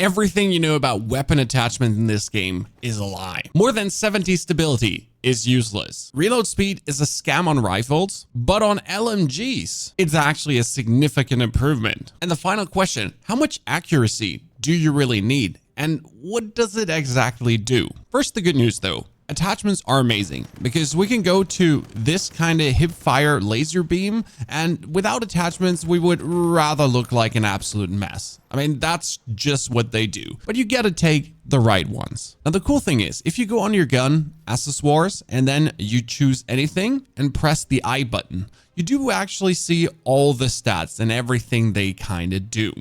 Everything you know about weapon attachment in this game is a lie. More than 70 stability is useless. Reload speed is a scam on rifles, but on LMGs, it's actually a significant improvement. And the final question, how much accuracy do you really need? And what does it exactly do? First, the good news though. Attachments are amazing because we can go to this kind of hip fire laser beam, and without attachments, we would rather look like an absolute mess. I mean, that's just what they do, but you gotta take the right ones. Now, the cool thing is if you go on your gun accessories and then you choose anything and press the I button, you do actually see all the stats and everything they kind of do.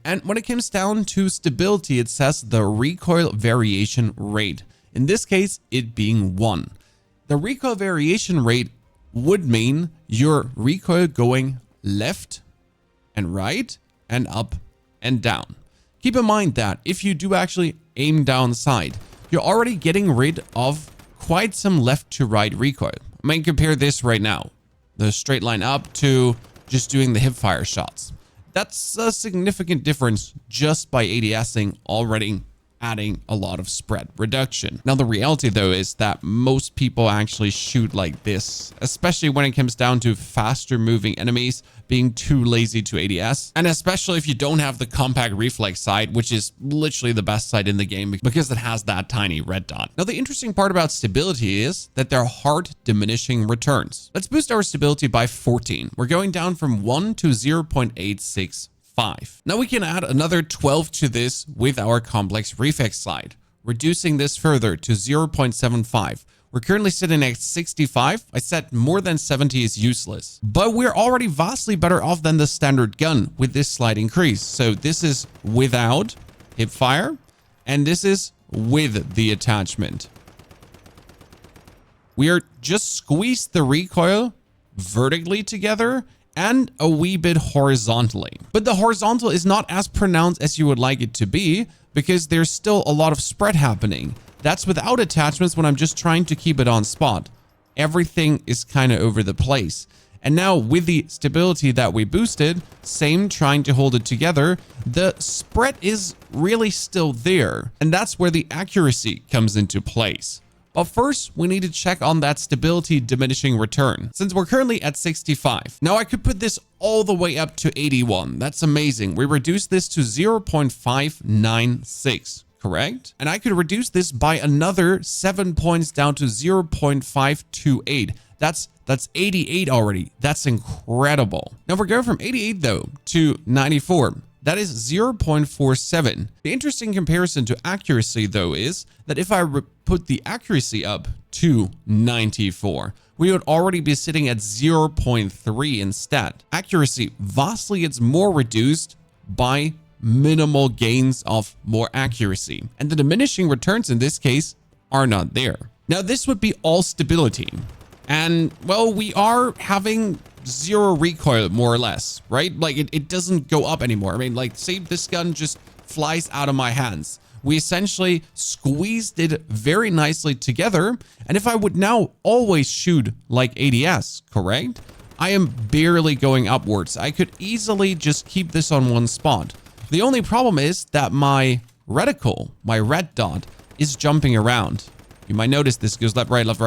And when it comes down to stability, it says the recoil variation rate. In this case, it being 1. The recoil variation rate would mean your recoil going left and right and up and down. Keep in mind that if you do actually aim down sight, you're already getting rid of quite some left to right recoil. I mean, compare this right now, the straight line up to just doing the hip fire shots. That's a significant difference just by ADSing already, adding a lot of spread reduction. Now, the reality though is that most people actually shoot like this, especially when it comes down to faster moving enemies being too lazy to ADS. And especially if you don't have the compact reflex sight, which is literally the best sight in the game because it has that tiny red dot. Now, the interesting part about stability is that they're hard diminishing returns. Let's boost our stability by 14. We're going down from 1 to 0.86. Now we can add another 12 to this with our complex reflex sight, reducing this further to 0.75. We're currently sitting at 65. I said more than 70 is useless, but we're already vastly better off than the standard gun with this slight increase. So this is without hip fire, and this is with the attachment. We are just squeezed the recoil vertically together and a wee bit horizontally. But the horizontal is not as pronounced as you would like it to be because there's still a lot of spread happening. That's without attachments when I'm just trying to keep it on spot. Everything is kind of over the place. And now with the stability that we boosted, same trying to hold it together, the spread is really still there. And that's where the accuracy comes into place. But first, we need to check on that stability diminishing return, since we're currently at 65. Now, I could put this all the way up to 81. That's amazing. We reduced this to 0.596, correct? And I could reduce this by another 7 points down to 0.528. That's 88 already. That's incredible. Now, we're going from 88, though, to 94. That is 0.47. The interesting comparison to accuracy, though, is that if I put the accuracy up to 94, we would already be sitting at 0.3 instead. Accuracy vastly gets more reduced by minimal gains of more accuracy. And the diminishing returns in this case are not there. Now, this would be all stability. And, well, we are having zero recoil, more or less, right? Like, it doesn't go up anymore. I mean, like, say this gun just flies out of my hands. We essentially squeezed it very nicely together. And if I would now always shoot like ADS, correct? I am barely going upwards. I could easily just keep this on one spot. The only problem is that my reticle, my red dot, is jumping around. You might notice this goes left, right, up,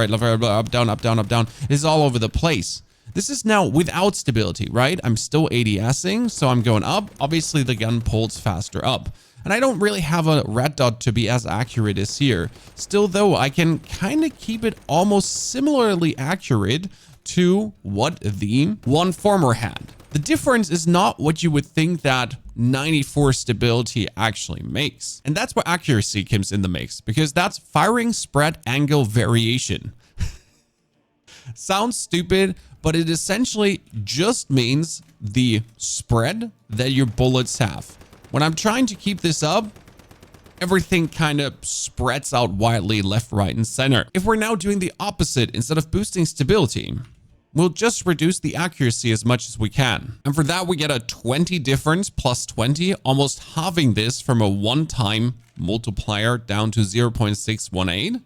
down, up, down, up, down. It is all over the place. This is now without stability, right? I'm still ADSing, so I'm going up. Obviously, the gun pulls faster up. And I don't really have a red dot to be as accurate as here. Still, though, I can kind of keep it almost similarly accurate to what the one former had. The difference is not what you would think that 94 stability actually makes. And that's where accuracy comes in the mix, because that's firing spread angle variation. Sounds stupid, but it essentially just means the spread that your bullets have. When I'm trying to keep this up, everything kind of spreads out widely left, right, and center. If we're now doing the opposite, instead of boosting stability, we'll just reduce the accuracy as much as we can. And for that, we get a 20 difference plus 20, almost halving this from a one-time multiplier down to 0.618.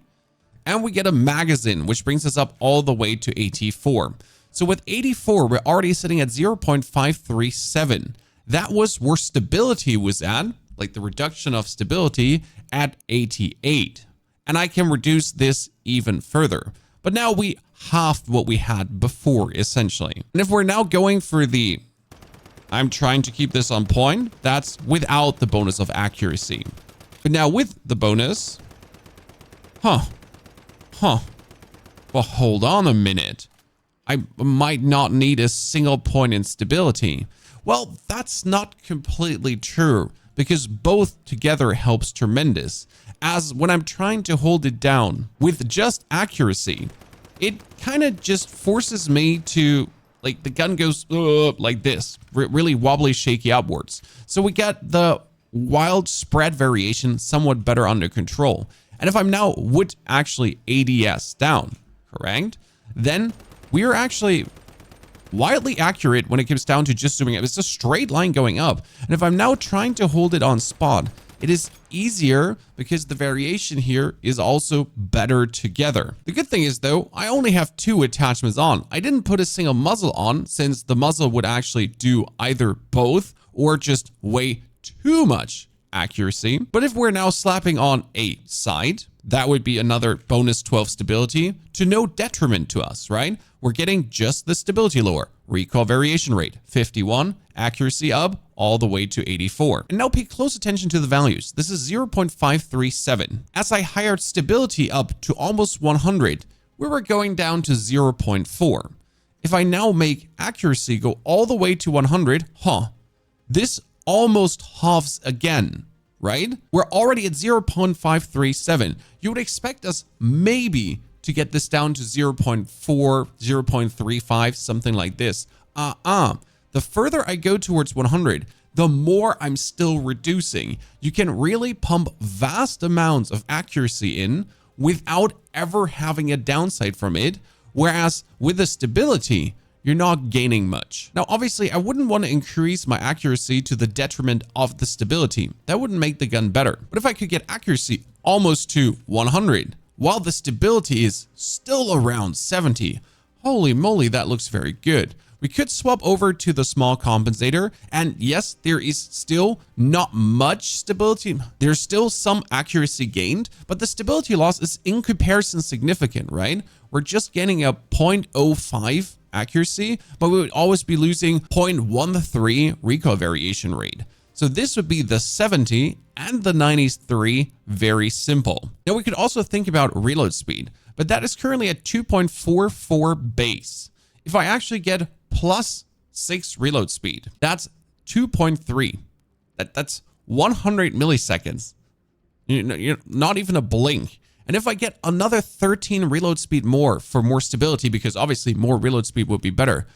And we get a magazine, which brings us up all the way to 84. So with 84, we're already sitting at 0.537. That was where stability was at like the reduction of stability at 88. And I can reduce this even further. But now we halved what we had before, essentially. And if we're now going for the, I'm trying to keep this on point, that's without the bonus of accuracy. But now with the bonus, well, hold on a minute. I might not need a single point in stability. Well, that's not completely true, because both together helps tremendous. As when I'm trying to hold it down with just accuracy, it kind of just forces me to, like, the gun goes like this, really wobbly, shaky upwards. So we get the wild spread variation somewhat better under control. And if I'm now would actually ADS down, correct? Then we are actually wildly accurate when it comes down to just zooming up. It's a straight line going up. And if I'm now trying to hold it on spot, it is easier because the variation here is also better together. The good thing is though, I only have 2 attachments on. I didn't put a single muzzle on since the muzzle would actually do either both or just way too much accuracy. But if we're now slapping on a sight, that would be another bonus 12 stability to no detriment to us, right? We're getting just the stability lower. Recoil variation rate, 51, accuracy up all the way to 84. And now pay close attention to the values. This is 0.537. As I hired stability up to almost 100, we were going down to 0.4. If I now make accuracy go all the way to 100, this almost halves again, right? We're already at 0.537. You would expect us maybe to get this down to 0.4, 0.35, something like this. The further I go towards 100, the more I'm still reducing. You can really pump vast amounts of accuracy in without ever having a downside from it. Whereas with the stability, you're not gaining much. Now, obviously, I wouldn't want to increase my accuracy to the detriment of the stability. That wouldn't make the gun better. But if I could get accuracy almost to 100, while the stability is still around 70, holy moly, that looks very good. We could swap over to the small compensator, and yes, there is still not much stability. There's still some accuracy gained, but the stability loss is in comparison significant, right? We're just getting a 0.05 accuracy, but we would always be losing 0.13 recoil variation rate. So this would be the 70 and the 93 very simple. Now we could also think about reload speed, but that is currently at 2.44 base. If I actually get +6 reload speed, that's 2.3. That's 100 milliseconds. You're not even a blink. And if I get another 13 reload speed more for more stability, because obviously more reload speed would be better.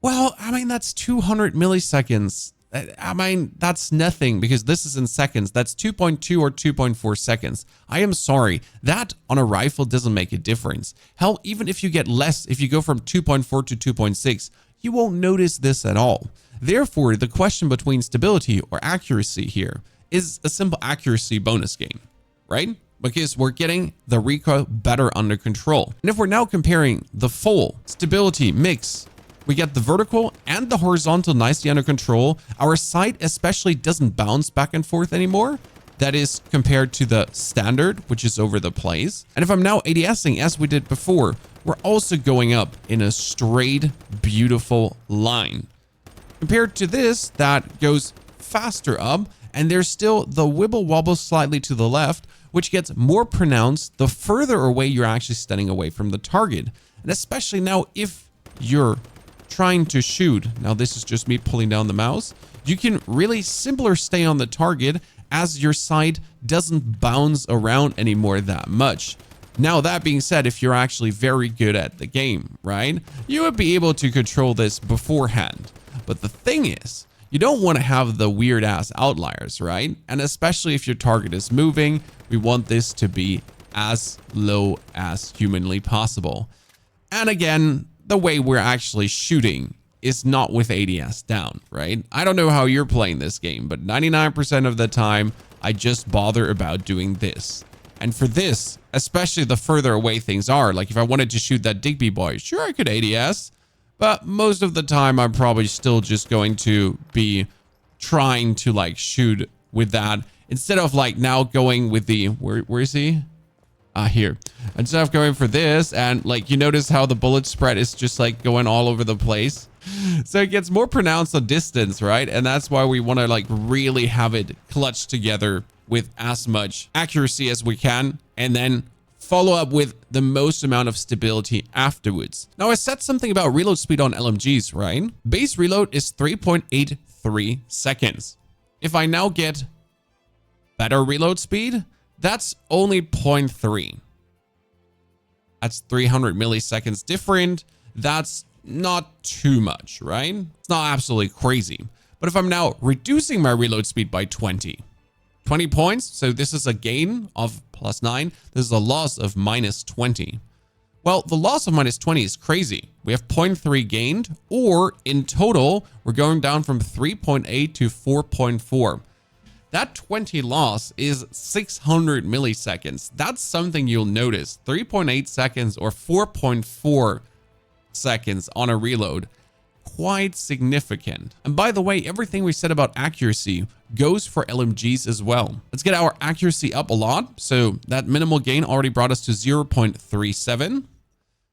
Well, I mean, that's 200 milliseconds. I mean, that's nothing because this is in seconds. That's 2.2 or 2.4 seconds. I am sorry. That on a rifle doesn't make a difference. Hell, even if you get less, if you go from 2.4 to 2.6, you won't notice this at all. Therefore, the question between stability or accuracy here is a simple accuracy bonus game, right? Because we're getting the recoil better under control. And if we're now comparing the full stability mix, we get the vertical and the horizontal nicely under control. Our sight especially doesn't bounce back and forth anymore. That is compared to the standard, which is over the place. And if I'm now ADSing as we did before, we're also going up in a straight, beautiful line. Compared to this, that goes faster up, and there's still the wibble wobble slightly to the left, which gets more pronounced the further away you're actually standing away from the target. And especially now if you're trying to shoot, now this is just me pulling down the mouse, you can really simpler stay on the target as your sight doesn't bounce around anymore that much. Now, that being said, if you're actually very good at the game, right, you would be able to control this beforehand. But the thing is, you don't want to have the weird ass outliers, right? And especially if your target is moving, we want this to be as low as humanly possible. And again, the way we're actually shooting is not with ADS down, right? I don't know how you're playing this game, but 99% of the time, I just bother about doing this. And for this, especially the further away things are, like if I wanted to shoot that Digby boy, sure, I could ADS, but most of the time, I'm probably still just going to be trying to like shoot with that. Instead of like now going with the, where is he? Here. Instead of going for this, and like you notice how the bullet spread is just like going all over the place. So it gets more pronounced on distance, right? And that's why we want to like really have it clutched together with as much accuracy as we can, and then follow up with the most amount of stability afterwards. Now I said something about reload speed on LMGs, right? Base reload is 3.83 seconds. If I now get better reload speed, that's only 0.3. That's 300 milliseconds different. That's not too much, right? It's not absolutely crazy. But if I'm now reducing my reload speed by 20 points, so this is a gain of +9, this is a loss of -20. Well, the loss of -20 is crazy. We have 0.3 gained, or in total, we're going down from 3.8 to 4.4. That 20 loss is 600 milliseconds. That's something you'll notice. 3.8 seconds or 4.4 seconds on a reload. Quite significant. And by the way, everything we said about accuracy goes for LMGs as well. Let's get our accuracy up a lot. So that minimal gain already brought us to 0.37.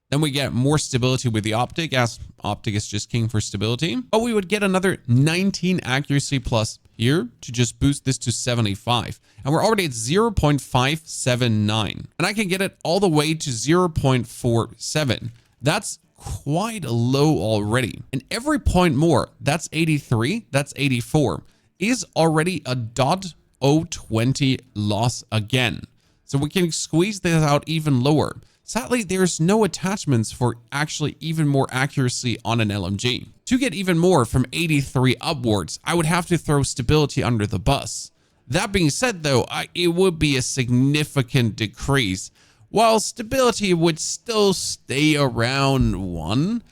Then we get more stability with the optic, as optic is just king for stability. But we would get another 19 accuracy plus here to just boost this to 75. And we're already at 0.579. And I can get it all the way to 0.47. That's quite low already. And every point more, that's 83, that's 84, is already a .020 loss again. So we can squeeze this out even lower. Sadly, there's no attachments for actually even more accuracy on an LMG. To get even more from 83 upwards, I would have to throw stability under the bus. That being said though, it would be a significant decrease, while stability would still stay around 1.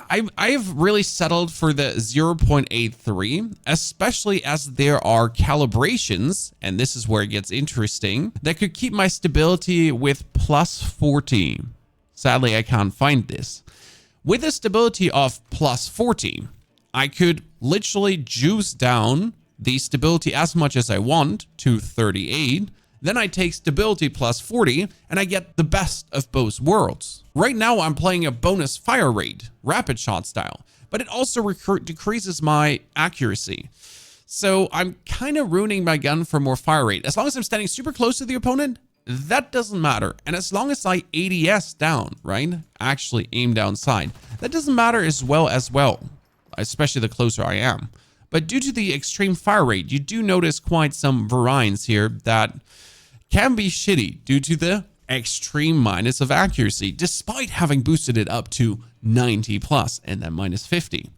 I've really settled for the 0.83, especially as there are calibrations, and this is where it gets interesting, that could keep my stability with +40. Sadly, I can't find this. With a stability of +40, I could literally juice down the stability as much as I want to 38. Then I take stability +40 and I get the best of both worlds. Right now I'm playing a bonus fire rate, rapid shot style, but it also decreases my accuracy. So I'm kind of ruining my gun for more fire rate. As long as I'm standing super close to the opponent, that doesn't matter. And as long as I ADS down, right? Actually aim down sight, that doesn't matter as well, especially the closer I am. But due to the extreme fire rate, you do notice quite some variance here that can be shitty due to the extreme minus of accuracy, despite having boosted it up to 90 plus and then -50.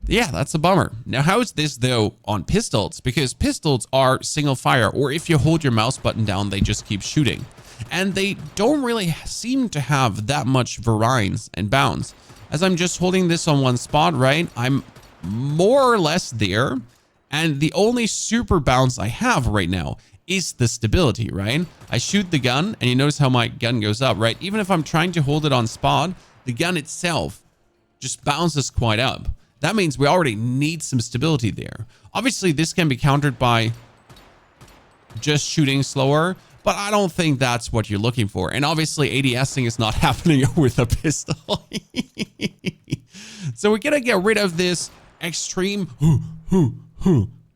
Yeah, that's a bummer. Now, how is this though on pistols? Because pistols are single fire, or if you hold your mouse button down, they just keep shooting. And they don't really seem to have that much variance and bounce. As I'm just holding this on one spot, right? I'm more or less there. And the only super bounce I have right now is the stability, right? I shoot the gun and you notice how my gun goes up, right? Even if I'm trying to hold it on spot, the gun itself just bounces quite up. That means we already need some stability there. Obviously, this can be countered by just shooting slower, but I don't think that's what you're looking for. And obviously, ADSing is not happening with a pistol. So we're gonna get rid of this extreme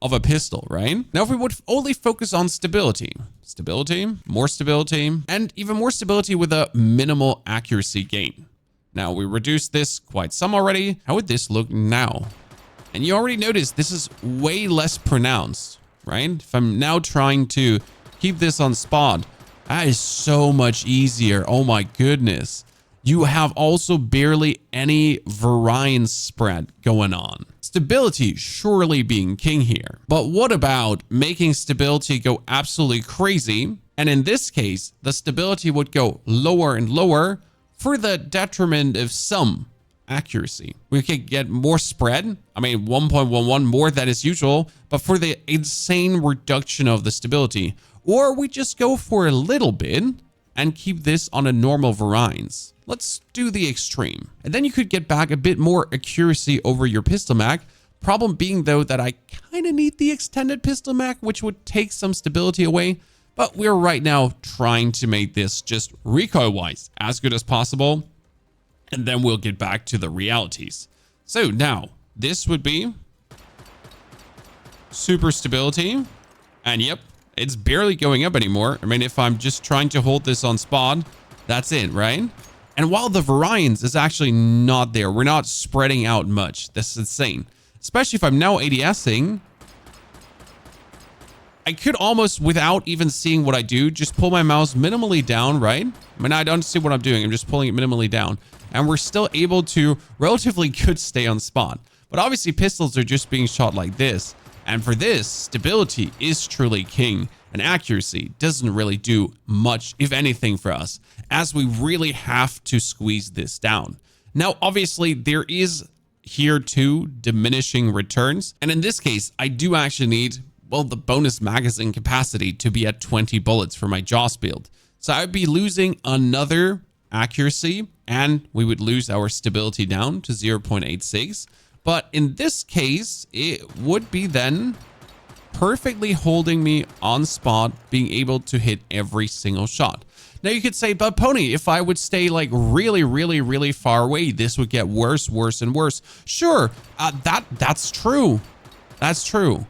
of a pistol, right? Now, if we would only focus on stability, more stability, and even more stability with a minimal accuracy gain. Now, we reduced this quite some already. How would this look now? And you already noticed this is way less pronounced, right? If I'm now trying to keep this on spot, that is so much easier. Oh my goodness. You have also barely any variance spread going on. Stability surely being king here. But what about making stability go absolutely crazy? And in this case, the stability would go lower and lower for the detriment of some accuracy. We could get more spread. I mean, 1.11 more than is usual, but for the insane reduction of the stability. Or we just go for a little bit and keep this on a normal variance. Let's do the extreme. And then you could get back a bit more accuracy over your pistol mag, Problem being though that I kind of need the extended pistol mag, which would take some stability away. But we're right now trying to make this just recoil-wise as good as possible. And then we'll get back to the realities. So now, this would be super stability. And yep, it's barely going up anymore. I mean, if I'm just trying to hold this on spot, that's it, right? And while the variance is actually not there, we're not spreading out much. This is insane. Especially if I'm now ADSing. I could almost, without even seeing what I do, just pull my mouse minimally down, right? I mean, I don't see what I'm doing. I'm just pulling it minimally down. And we're still able to relatively good stay on spot. But obviously, pistols are just being shot like this. And for this, stability is truly king. And accuracy doesn't really do much, if anything, for us, as we really have to squeeze this down. Now, obviously, there is here too diminishing returns. And in this case, I do actually need, well, the bonus magazine capacity to be at 20 bullets for my Jaws build. So I would be losing another accuracy and we would lose our stability down to 0.86. But in this case, it would be then perfectly holding me on spot, being able to hit every single shot. Now you could say, but Pony, if I would stay like really far away, this would get worse and worse. Sure, that's true. That's true.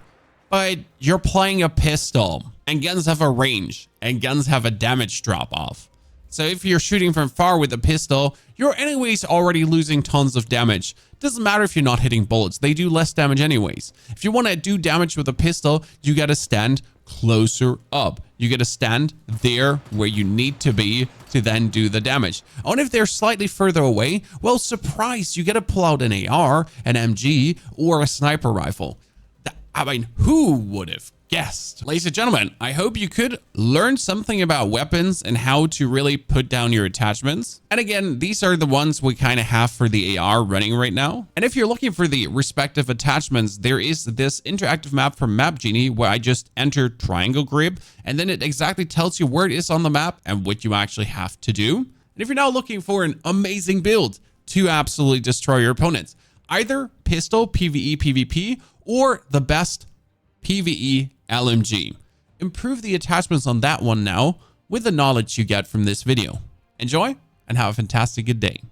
But you're playing a pistol and guns have a range and guns have a damage drop off. So if you're shooting from far with a pistol, you're anyways already losing tons of damage. Doesn't matter if you're not hitting bullets. They do less damage anyways. If you want to do damage with a pistol, you got to stand closer up. You got to stand there where you need to be to then do the damage. And if they're slightly further away, well, surprise, you got to pull out an AR, an MG, or a sniper rifle. I mean, who would have guessed? Ladies and gentlemen, I hope you could learn something about weapons and how to really put down your attachments. And again, these are the ones we kind of have for the AR running right now. And if you're looking for the respective attachments, there is this interactive map from Map Genie where I just enter triangle grip and then it exactly tells you where it is on the map and what you actually have to do. And if you're now looking for an amazing build to absolutely destroy your opponents, either pistol, PvE, PvP, or the best PvE LMG. Improve the attachments on that one now with the knowledge you get from this video. Enjoy and have a fantastic good day.